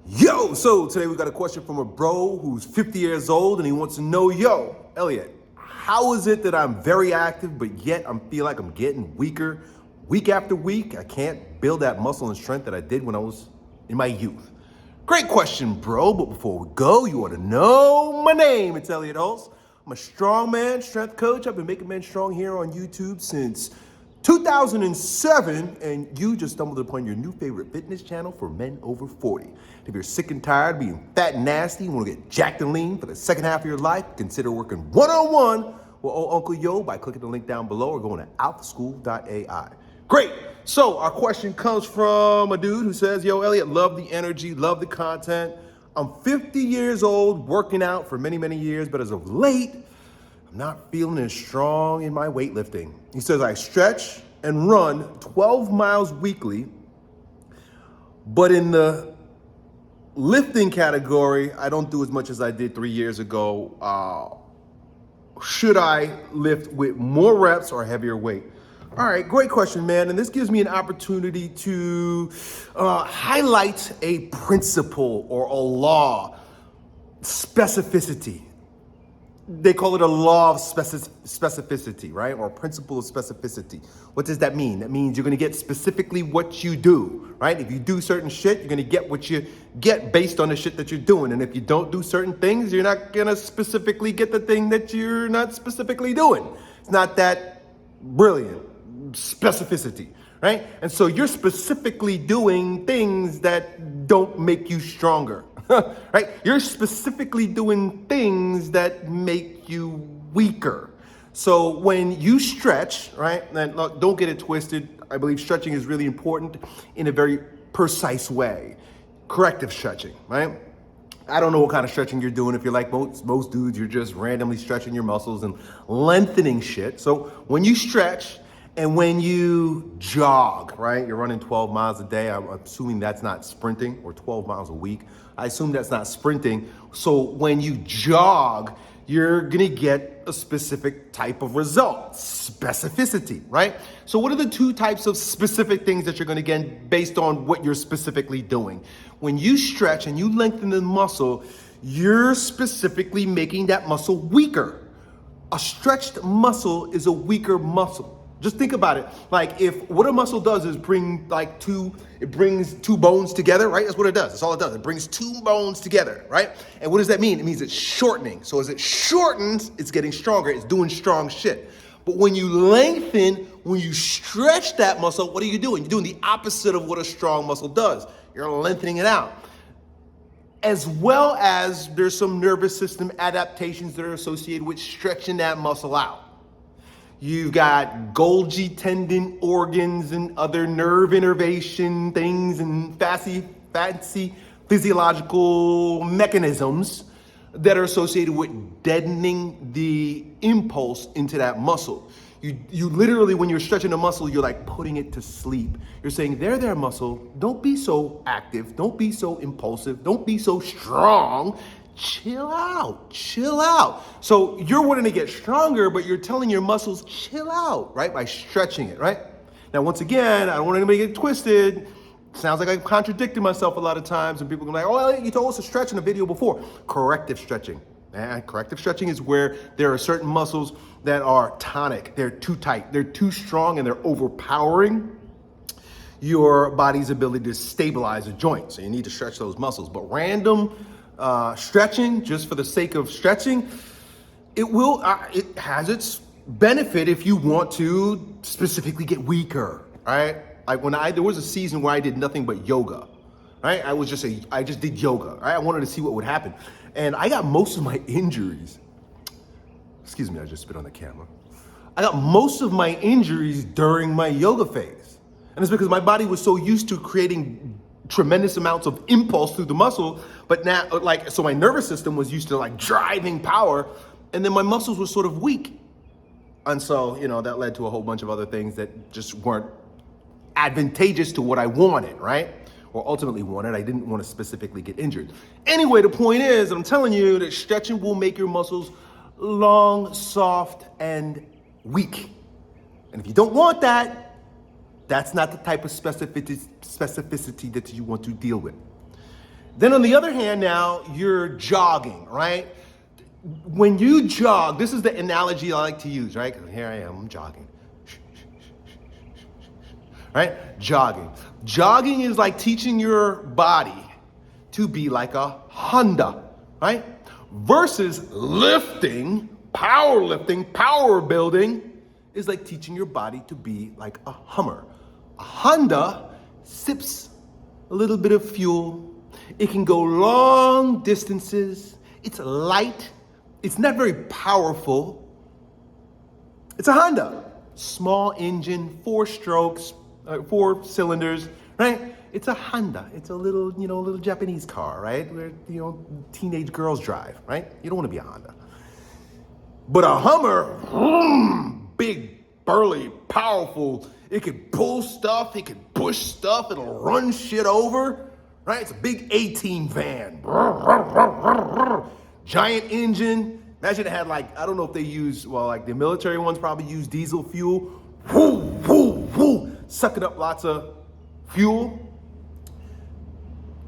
Yo, so today we got a question from a bro who's 50 years old and he wants to know, yo, Elliot, how is it that I'm very active, but yet I feel like I'm getting weaker week after week? I can't build that muscle and strength that I did when I was in my youth. Great question, bro, but before we go, you ought to know my name. It's Elliot Hulse. I'm a strongman strength coach. I've been making men strong here on YouTube since 2007, and you just stumbled upon your new favorite fitness channel for men over 40. If you're sick and tired of being fat and nasty, you want to get jacked and lean for the second half of your life, consider working one-on-one with old Uncle Yo by clicking the link down below or going to alphaschool.ai. Great. So our question comes from a dude who says, yo, Elliot, love the energy, love the content. I'm 50 years old, working out for many, many years, but as of late, I'm not feeling as strong in my weightlifting. He says, I stretch and run 12 miles weekly, but in the lifting category, I don't do as much as I did 3 years ago. Should I lift with more reps or heavier weight? All right, great question, man. And this gives me an opportunity to highlight a principle or a law, specificity. They call it a law of specificity, right? Or a principle of specificity. What does that mean? That means you're gonna get specifically what you do, right? If you do certain shit, you're gonna get what you get based on the shit that you're doing. And if you don't do certain things, you're not gonna specifically get the thing that you're not specifically doing. It's not that brilliant. Specificity, right? And so you're specifically doing things that don't make you stronger. Right? You're specifically doing things that make you weaker. So when you stretch, right, and look, don't get it twisted. I believe stretching is really important in a very precise way. Corrective stretching, right? I don't know what kind of stretching you're doing. If you're like most dudes, you're just randomly stretching your muscles and lengthening shit. So when you stretch, and when you jog, right, you're running 12 miles a day. I'm assuming that's not sprinting, or 12 miles a week. I assume that's not sprinting. So when you jog, you're gonna get a specific type of result, specificity, right? So what are the two types of specific things that you're gonna get based on what you're specifically doing? When you stretch and you lengthen the muscle, you're specifically making that muscle weaker. A stretched muscle is a weaker muscle. Just think about it. Like if what a muscle does is it brings two bones together, right? That's what it does. That's all it does. It brings two bones together, right? And what does that mean? It means it's shortening. So as it shortens, it's getting stronger. It's doing strong shit. But when you lengthen, when you stretch that muscle, what are you doing? You're doing the opposite of what a strong muscle does. You're lengthening it out. As well as there's some nervous system adaptations that are associated with stretching that muscle out. You've got Golgi tendon organs and other nerve innervation things and fancy physiological mechanisms that are associated with deadening the impulse into that muscle. You literally, when you're stretching a muscle, you're like putting it to sleep. You're saying, there, muscle, don't be so active, don't be so impulsive, don't be so strong. Chill out. So you're wanting to get stronger, but you're telling your muscles, chill out, right? By stretching it, right? Now, once again, I don't want anybody to get twisted. Sounds like I'm contradicting myself a lot of times, and people are like, oh, Elliot, you told us to stretch in a video before. Corrective stretching. Corrective stretching is where there are certain muscles that are tonic. They're too tight, they're too strong, and they're overpowering your body's ability to stabilize a joint. So you need to stretch those muscles. But random stretching, just for the sake of stretching, it has its benefit if you want to specifically get weaker, right? Like there was a season where I did nothing but yoga, right? I just did yoga, right? I wanted to see what would happen. And I got most of my injuries. Excuse me, I just spit on the camera. I got most of my injuries during my yoga phase. And it's because my body was so used to creating tremendous amounts of impulse through the muscle, but now, so my nervous system was used to driving power, and then my muscles were sort of weak. And so, that led to a whole bunch of other things that just weren't advantageous to what I wanted, right? Or ultimately wanted. I didn't want to specifically get injured. Anyway, the point is, I'm telling you that stretching will make your muscles long, soft, and weak. And if you don't want that, that's not the type of specificity that you want to deal with. Then on the other hand, now you're jogging, right? When you jog, this is the analogy I like to use, right? Here I am, I'm jogging. Right? Jogging. Jogging is like teaching your body to be like a Honda, right? Versus lifting, powerlifting, power building is like teaching your body to be like a Hummer. A Honda sips a little bit of fuel. It can go long distances. It's light. It's not very powerful. It's a Honda. Small engine, 4 strokes, 4 cylinders, right? It's a Honda. It's a little, little Japanese car, right? Where, teenage girls drive, right? You don't want to be a Honda. But a Hummer, big, burly, powerful. It can pull stuff. It can push stuff. It'll run shit over, right? It's a big A-team van. Giant engine. Imagine it had I don't know if they use, the military ones probably use diesel fuel. Whoo, whoo, whoo, sucking up lots of fuel.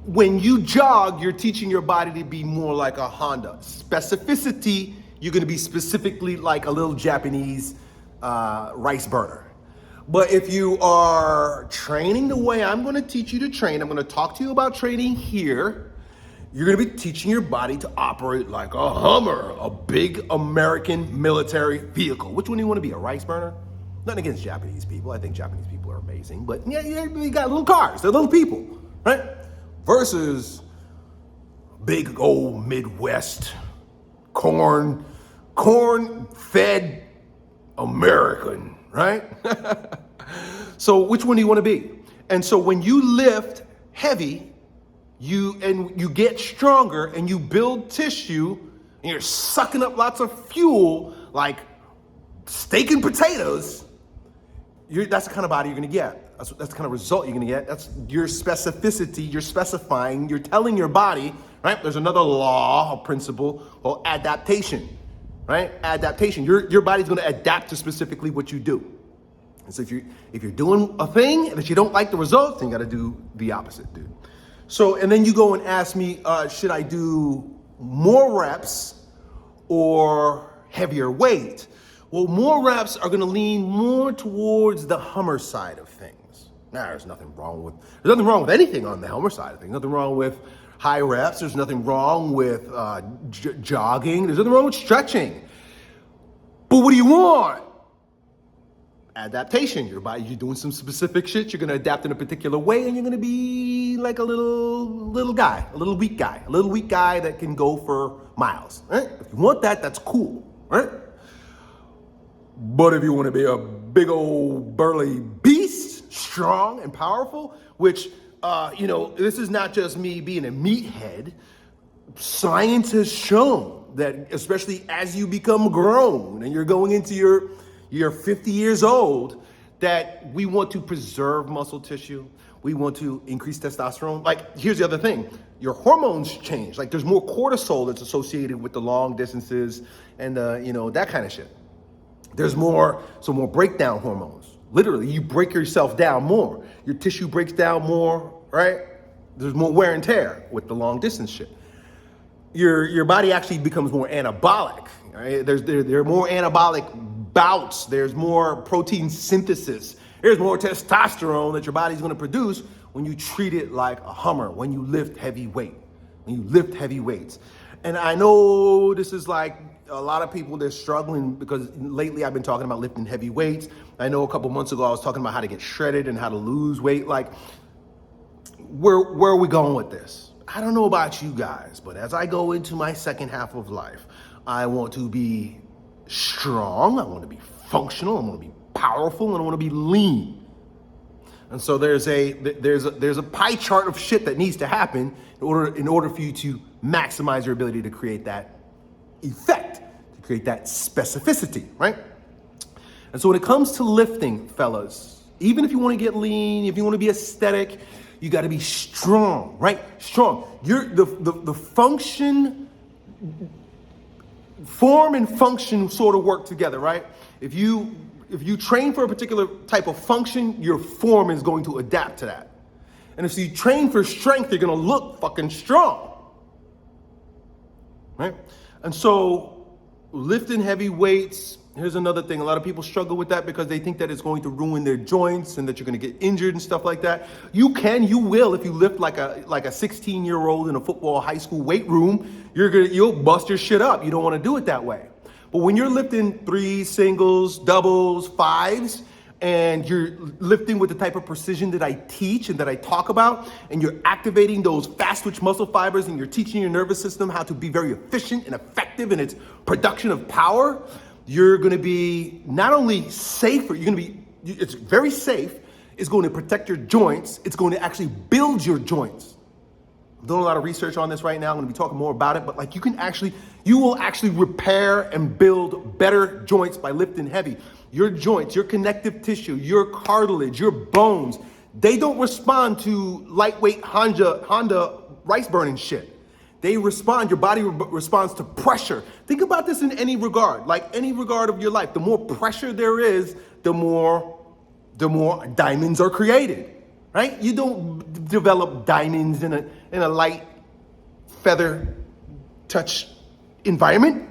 When you jog, you're teaching your body to be more like a Honda. Specificity, you're gonna be specifically like a little Japanese rice burner. But if you are training the way I'm gonna teach you to train, I'm gonna talk to you about training here. You're gonna be teaching your body to operate like a Hummer, a big American military vehicle. Which one do you wanna be, a rice burner? Nothing against Japanese people. I think Japanese people are amazing. But yeah, you got little cars. They're little people, right? Versus big old Midwest, corn-fed American, right? So which one do you wanna be? And so when you lift heavy, you get stronger and you build tissue and you're sucking up lots of fuel like steak and potatoes, that's the kind of body you're gonna get. That's the kind of result you're gonna get. That's your specificity, you're specifying, you're telling your body, right? There's another law, a principle called adaptation, right? Adaptation, your body's gonna adapt to specifically what you do. And so if you're doing a thing that you don't like the results, then you gotta do the opposite, dude. So, and then you go and ask me, should I do more reps or heavier weight? Well, more reps are gonna lean more towards the Hummer side of things. Now, there's nothing wrong with anything on the Hummer side of things. Nothing wrong with high reps. There's nothing wrong with jogging. There's nothing wrong with stretching. But what do you want? Adaptation. Your body, you're doing some specific shit. You're gonna adapt in a particular way, and you're gonna be like a little guy, a little weak guy that can go for miles. Right? If you want that, that's cool, right? But if you want to be a big old burly beast, strong and powerful, which this is not just me being a meathead. Science has shown that, especially as you become grown and you're going into you're 50 years old, that we want to preserve muscle tissue. We want to increase testosterone. Here's the other thing. Your hormones change. There's more cortisol that's associated with the long distances and, that kind of shit. There's more breakdown hormones. Literally, you break yourself down more. Your tissue breaks down more, right? There's more wear and tear with the long distance shit. Your body actually becomes more anabolic. Right? There are more anabolic bouts. There's more protein synthesis. There's more testosterone that your body's going to produce when you treat it like a Hummer, when you lift heavy weight, when you lift heavy weights. And I know this is a lot of people, they're struggling because lately I've been talking about lifting heavy weights. I know a couple months ago I was talking about how to get shredded and how to lose weight. Where are we going with this? I don't know about you guys, but as I go into my second half of life, I want to be strong, I want to be functional, I want to be powerful, and I want to be lean. And so there's a pie chart of shit that needs to happen in order for you to maximize your ability to create that effect, to create that specificity, right? And so when it comes to lifting, fellas, even if you want to get lean, if you want to be aesthetic, you got to be strong, right? Strong. The form and function sort of work together, right? If you train for a particular type of function, your form is going to adapt to that. And if you train for strength, you're gonna look fucking strong, right? And so lifting heavy weights, here's another thing. A lot of people struggle with that because they think that it's going to ruin their joints and that you're gonna get injured and stuff like that. You will, if you lift like a 16-year-old in a football high school weight room, you'll bust your shit up. You don't wanna do it that way. But when you're lifting threes, singles, doubles, fives, and you're lifting with the type of precision that I teach and that I talk about, and you're activating those fast twitch muscle fibers, and you're teaching your nervous system how to be very efficient and effective in its production of power, you're gonna be not only safer, it's very safe, it's going to protect your joints, it's going to actually build your joints. I'm doing a lot of research on this right now. I'm gonna be talking more about it, but like you will actually repair and build better joints by lifting heavy. Your joints, your connective tissue, your cartilage, your bones, they don't respond to lightweight Honda rice burning shit. Your body responds to pressure. Think about this in any regard, like any regard of your life. The more pressure there is, the more diamonds are created. Right? You don't develop diamonds in a light feather touch environment.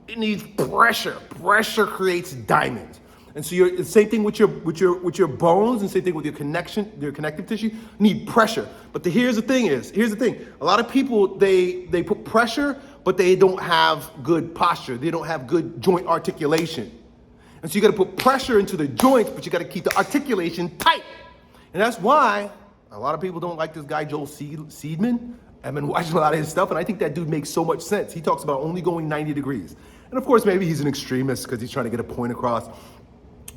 It needs pressure. Pressure creates diamonds. And so the same thing with your bones, and same thing with your connective tissue. You need pressure. But here's the thing. A lot of people they put pressure, but they don't have good posture. They don't have good joint articulation. And so you got to put pressure into the joints, but you got to keep the articulation tight. And that's why a lot of people don't like this guy, Joel Seedman. I've been watching a lot of his stuff, and I think that dude makes so much sense. He talks about only going 90 degrees. And of course, maybe he's an extremist because he's trying to get a point across.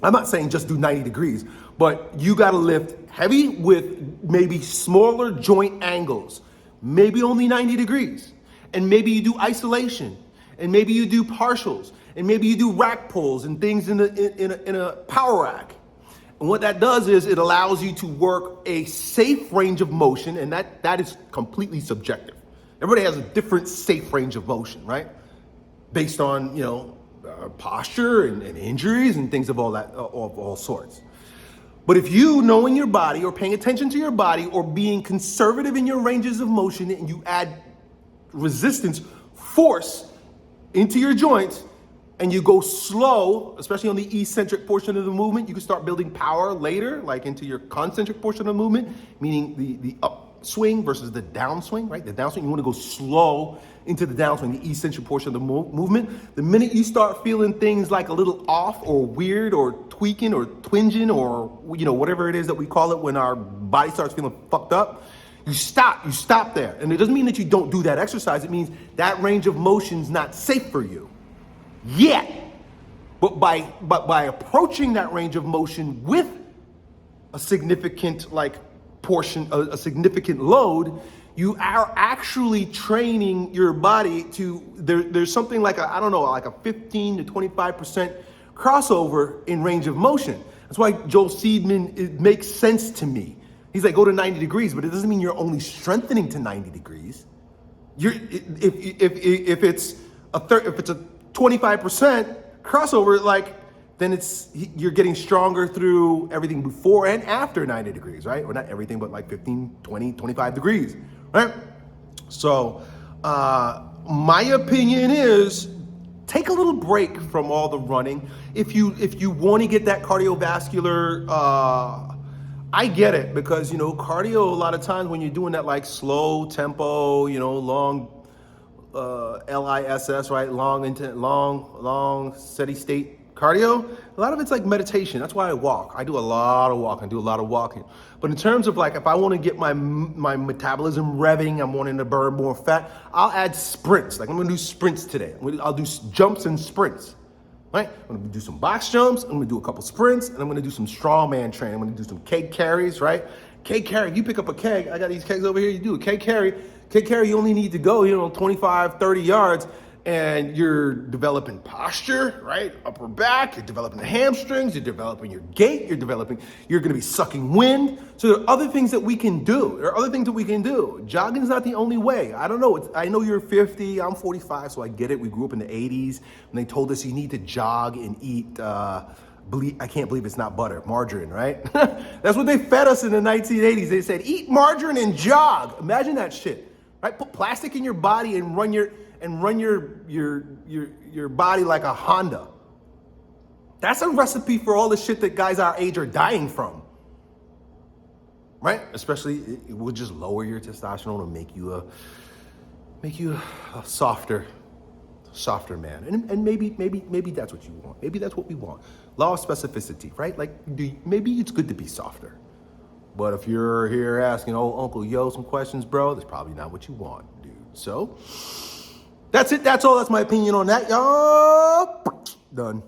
I'm not saying just do 90 degrees, but you gotta lift heavy with maybe smaller joint angles, maybe only 90 degrees. And maybe you do isolation, and maybe you do partials, and maybe you do rack pulls and things in a power rack. And what that does is it allows you to work a safe range of motion, and that is completely subjective. Everybody has a different safe range of motion, right? Based on, posture and injuries and things of all sorts. But if you, knowing your body or paying attention to your body or being conservative in your ranges of motion, and you add resistance, force into your joints, and you go slow, especially on the eccentric portion of the movement, you can start building power later, like into your concentric portion of the movement, meaning the upswing versus the downswing, right? The downswing, you want to go slow into the downswing, the eccentric portion of the movement. The minute you start feeling things like a little off or weird or tweaking or twinging or, whatever it is that we call it when our body starts feeling fucked up, you stop there. And it doesn't mean that you don't do that exercise. It means that range of motion's not safe for you. Yet, but by approaching that range of motion with a significant portion, a significant load, you are actually training your body to, there's something like a 15 to 25% crossover in range of motion. That's why Joel Seedman, it makes sense to me. He's like, go to 90 degrees, but it doesn't mean you're only strengthening to 90 degrees. If it's a 25% crossover, then you're getting stronger through everything before and after 90 degrees, right? Or not everything, but 15, 20, 25 degrees, right? So my opinion is take a little break from all the running. If you want to get that cardiovascular, I get it, because cardio, a lot of times when you're doing that slow tempo, long LISS, right? Long steady state cardio. A lot of it's like meditation. That's why I walk. I do a lot of walking. But in terms of if I want to get my metabolism revving, I'm wanting to burn more fat, I'll add sprints. I'm going to do sprints today. I'll do jumps and sprints. Right? I'm gonna do some box jumps, I'm gonna do a couple sprints, and I'm gonna do some strongman training. I'm gonna do some keg carries, right? Keg carry, if you pick up a keg, I got these kegs over here, you do a keg carry, you only need to go, 25, 30 yards, and you're developing posture, right? Upper back, you're developing the hamstrings, you're developing your gait, you're gonna be sucking wind. So there are other things that we can do. Jogging is not the only way. I don't know, I know you're 50, I'm 45, so I get it. We grew up in the 80s, and they told us you need to jog and eat I can't believe it's not butter, margarine, right? That's what they fed us in the 1980s. They said, eat margarine and jog. Imagine that shit, right? Put plastic in your body and run your body like a Honda. That's a recipe for all the shit that guys our age are dying from, right? Especially, it will just lower your testosterone and make you a softer man. And maybe that's what you want. Maybe that's what we want. Law of specificity, right? Like, maybe it's good to be softer. But if you're here asking old Uncle Yo some questions, bro, that's probably not what you want, dude. So, that's it. That's all. That's my opinion on that, y'all. Done.